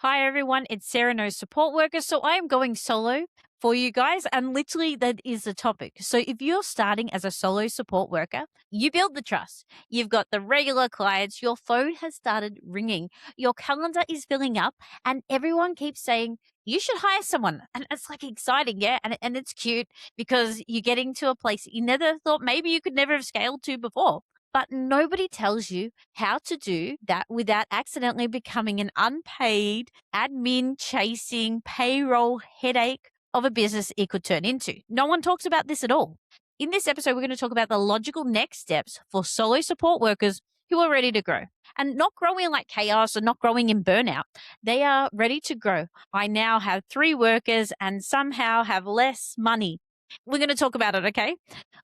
Hi everyone, it's Sarah No Support Worker. So I am going solo for you guys, and literally that is the topic. So if you're starting as a solo support worker, you build the trust. You've got the regular clients, your phone has started ringing, your calendar is filling up, and everyone keeps saying, you should hire someone. And it's like exciting, yeah. And it's cute because you're getting to a place that you never thought maybe you could never have scaled to before. But nobody tells you how to do that without accidentally becoming an unpaid admin chasing payroll headache of a business it could turn into. No one talks about this at all. In this episode, we're going to talk about the logical next steps for solo support workers who are ready to grow and not growing like chaos or not growing in burnout. They are ready to grow. I now have 3 workers and somehow have less money. We're going to talk about it, okay?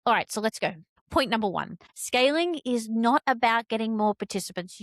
All right, so let's go. Point number 1, scaling is not about getting more participants.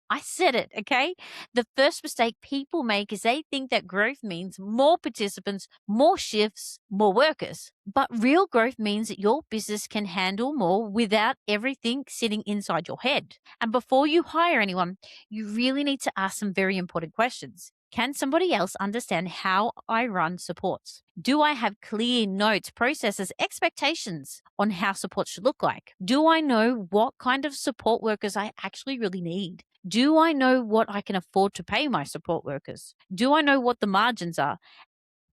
I said it, okay? The first mistake people make is they think that growth means more participants, more shifts, more workers. But real growth means that your business can handle more without everything sitting inside your head. And before you hire anyone, you really need to ask some very important questions. Can somebody else understand how I run supports? Do I have clear notes, processes, expectations on how support should look like? Do I know what kind of support workers I actually really need? Do I know what I can afford to pay my support workers? Do I know what the margins are?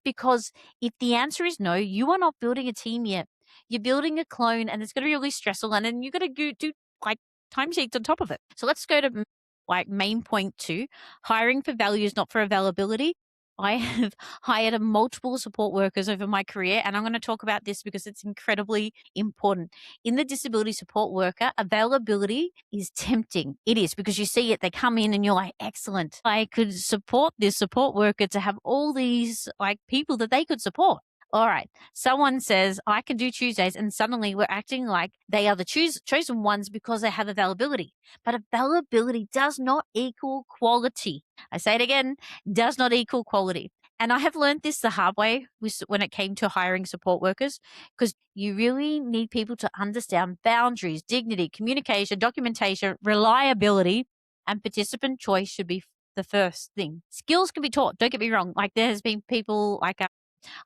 Because if the answer is no, you are not building a team yet. You're building a clone and it's going to be really stressful. And then you're going to do like timesheets on top of it. So let's go to like main point 2, hiring for values, not for availability. I have hired multiple support workers over my career, and I'm going to talk about this because it's incredibly important. In the disability support worker, availability is tempting. It is because you see it, they come in and you're like, excellent. I could support this support worker to have all these like people that they could support. All right. Someone says, I can do Tuesdays, and suddenly we're acting like they are the chosen ones because they have availability. But availability does not equal quality. I say it again, does not equal quality. And I have learned this the hard way when it came to hiring support workers, because you really need people to understand boundaries, dignity, communication, documentation, reliability, and participant choice should be the first thing. Skills can be taught. Don't get me wrong. Like there has been people like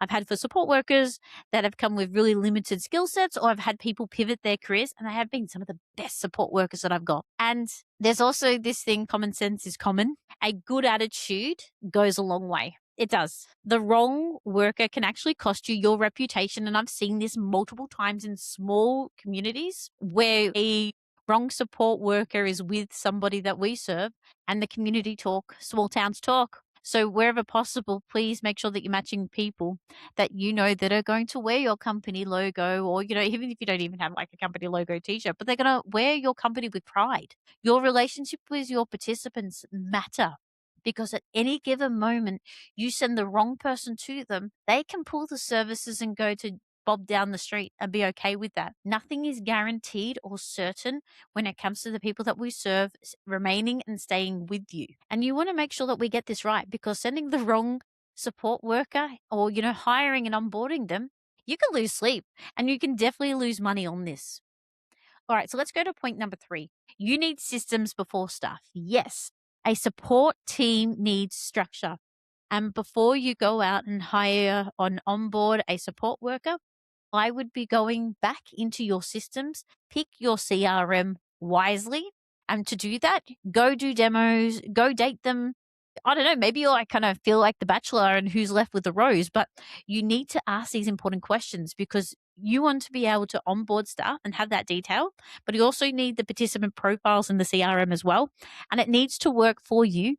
I've had for support workers that have come with really limited skill sets, or I've had people pivot their careers, and they have been some of the best support workers that I've got. And there's also this thing, common sense is common. A good attitude goes a long way. It does. The wrong worker can actually cost you your reputation. And I've seen this multiple times in small communities where a wrong support worker is with somebody that we serve, and the community talk, small towns talk. So wherever possible, please make sure that you're matching people that you know that are going to wear your company logo, or, even if you don't even have like a company logo t-shirt, but they're going to wear your company with pride. Your relationship with your participants matter, because at any given moment, you send the wrong person to them, they can pull the services and go to bob down the street and be okay with that. Nothing is guaranteed or certain when it comes to the people that we serve remaining and staying with you. And you want to make sure that we get this right, because sending the wrong support worker or, hiring and onboarding them, you can lose sleep and you can definitely lose money on this. All right, so let's go to point number 3. You need systems before staff. Yes, a support team needs structure. And before you go out and hire on onboard a support worker, I would be going back into your systems, pick your CRM wisely. And to do that, go do demos, go date them. I don't know, maybe you'll kind of feel like the bachelor and who's left with the rose, but you need to ask these important questions, because you want to be able to onboard staff and have that detail, but you also need the participant profiles in the CRM as well. And it needs to work for you,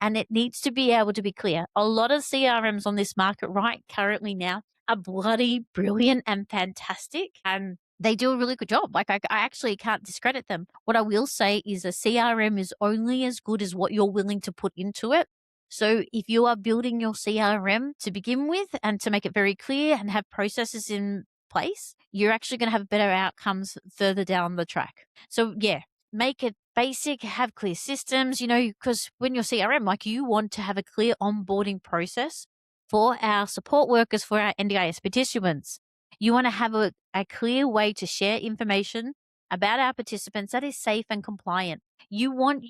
and it needs to be able to be clear. A lot of CRMs on this market right currently now are bloody brilliant and fantastic, and they do a really good job. Like I actually can't discredit them. What I will say is a CRM is only as good as what you're willing to put into it. So if you are building your CRM to begin with and to make it very clear and have processes in place, you're actually going to have better outcomes further down the track. So yeah, make it basic, have clear systems, because when you're CRM, like you want to have a clear onboarding process for our support workers, for our NDIS participants. You want to have a clear way to share information about our participants that is safe and compliant. You want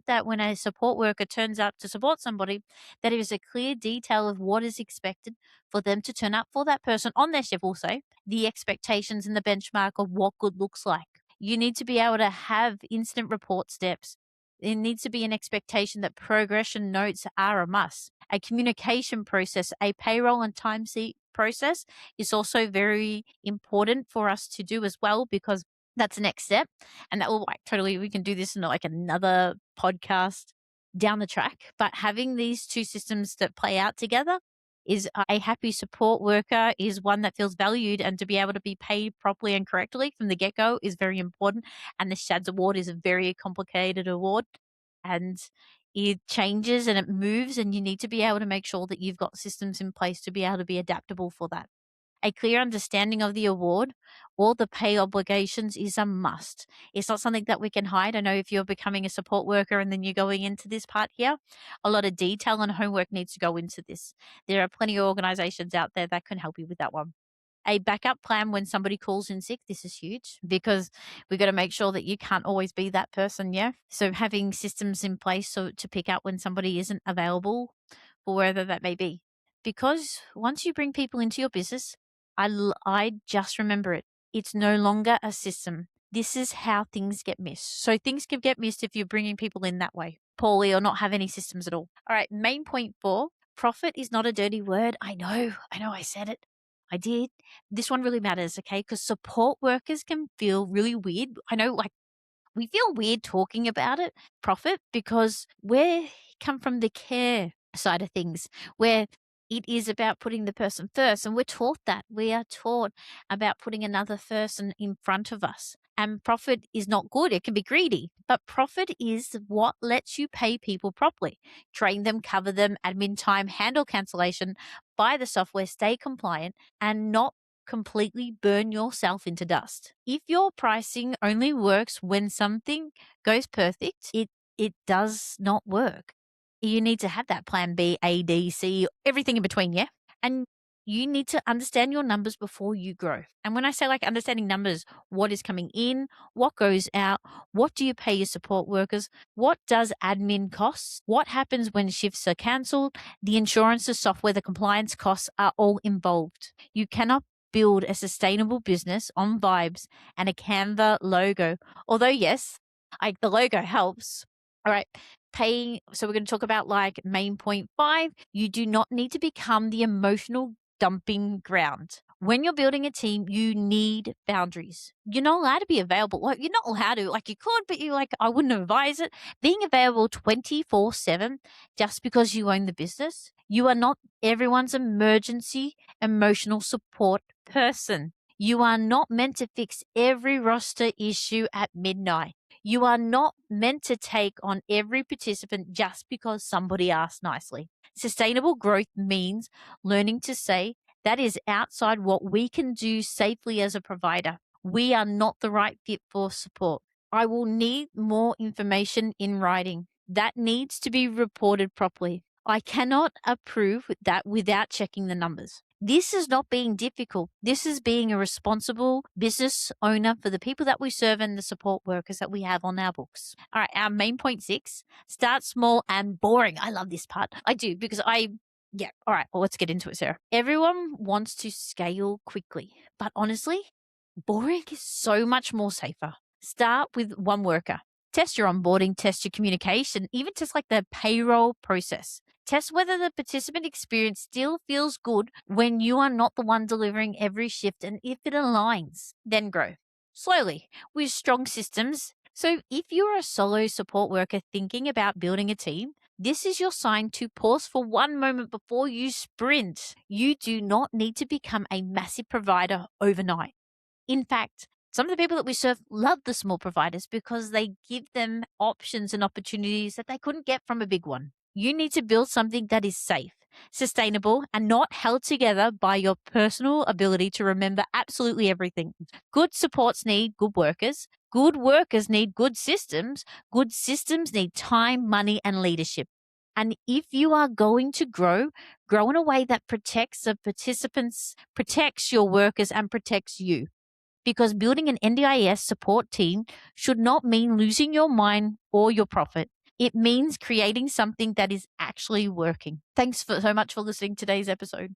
that when a support worker turns up to support somebody, that there is a clear detail of what is expected for them to turn up for that person on their shift also, the expectations and the benchmark of what good looks like. You need to be able to have incident report steps. There needs to be an expectation that progression notes are a must. A communication process, a payroll and timesheet process is also very important for us to do as well, because that's the next step. And that will we can do this in another podcast down the track. But having these two systems that play out together is a happy support worker is one that feels valued, and to be able to be paid properly and correctly from the get-go is very important. And the SHADS award is a very complicated award, and it changes and it moves, and you need to be able to make sure that you've got systems in place to be able to be adaptable for that. A clear understanding of the award or the pay obligations is a must. It's not something that we can hide. I know if you're becoming a support worker and then you're going into this part here, a lot of detail and homework needs to go into this. There are plenty of organizations out there that can help you with that one. A backup plan when somebody calls in sick. This is huge because we got to make sure that you can't always be that person. Yeah. So having systems in place so to pick up when somebody isn't available for wherever that may be. Because once you bring people into your business, I just remember it. It's no longer a system. This is how things get missed. So things can get missed if you're bringing people in that way, poorly, or not have any systems at all. All right, main point 4, profit is not a dirty word. I know I said it. I did. This one really matters, okay? Because support workers can feel really weird. I know, we feel weird talking about it, profit, because we come from the care side of things, where it is about putting the person first. And we're taught that. We are taught about putting another person in front of us. And profit is not good. It can be greedy. But profit is what lets you pay people properly, train them, cover them, admin time, handle cancellation, buy the software, stay compliant, and not completely burn yourself into dust. If your pricing only works when something goes perfect, it does not work. You need to have that plan B, A, D, C, everything in between, yeah? And you need to understand your numbers before you grow. And when I say understanding numbers, what is coming in, what goes out, what do you pay your support workers, what does admin cost, what happens when shifts are cancelled, the insurance, the software, the compliance costs are all involved. You cannot build a sustainable business on vibes and a Canva logo. Although, yes, the logo helps. All right. Paying. So we're going to talk about main point 5. You do not need to become the emotional dumping ground. When you're building a team, you need boundaries. You're not allowed to be available. You're not allowed to. You could, but I wouldn't advise it. Being available 24/7 just because you own the business. You are not everyone's emergency emotional support person. You are not meant to fix every roster issue at midnight. You are not meant to take on every participant just because somebody asked nicely. Sustainable growth means learning to say that is outside what we can do safely as a provider. We are not the right fit for support. I will need more information in writing. That needs to be reported properly. I cannot approve that without checking the numbers. This is not being difficult. This is being a responsible business owner for the people that we serve and the support workers that we have on our books. All right, our main point 6, start small and boring. I love this part. I do because yeah. All right. Well, let's get into it, Sarah. Everyone wants to scale quickly, but honestly, boring is so much more safer. Start with one worker. Test your onboarding, test your communication, even test the payroll process. Test whether the participant experience still feels good when you are not the one delivering every shift, and if it aligns, then grow. Slowly, with strong systems. So if you're a solo support worker thinking about building a team, this is your sign to pause for one moment before you sprint. You do not need to become a massive provider overnight. In fact, some of the people that we serve love the small providers because they give them options and opportunities that they couldn't get from a big one. You need to build something that is safe, sustainable, and not held together by your personal ability to remember absolutely everything. Good supports need good workers. Good workers need good systems. Good systems need time, money, and leadership. And if you are going to grow in a way that protects the participants, protects your workers, and protects you. because building an NDIS support team should not mean losing your mind or your profit. It means creating something that is actually working. Thanks so much for listening to today's episode.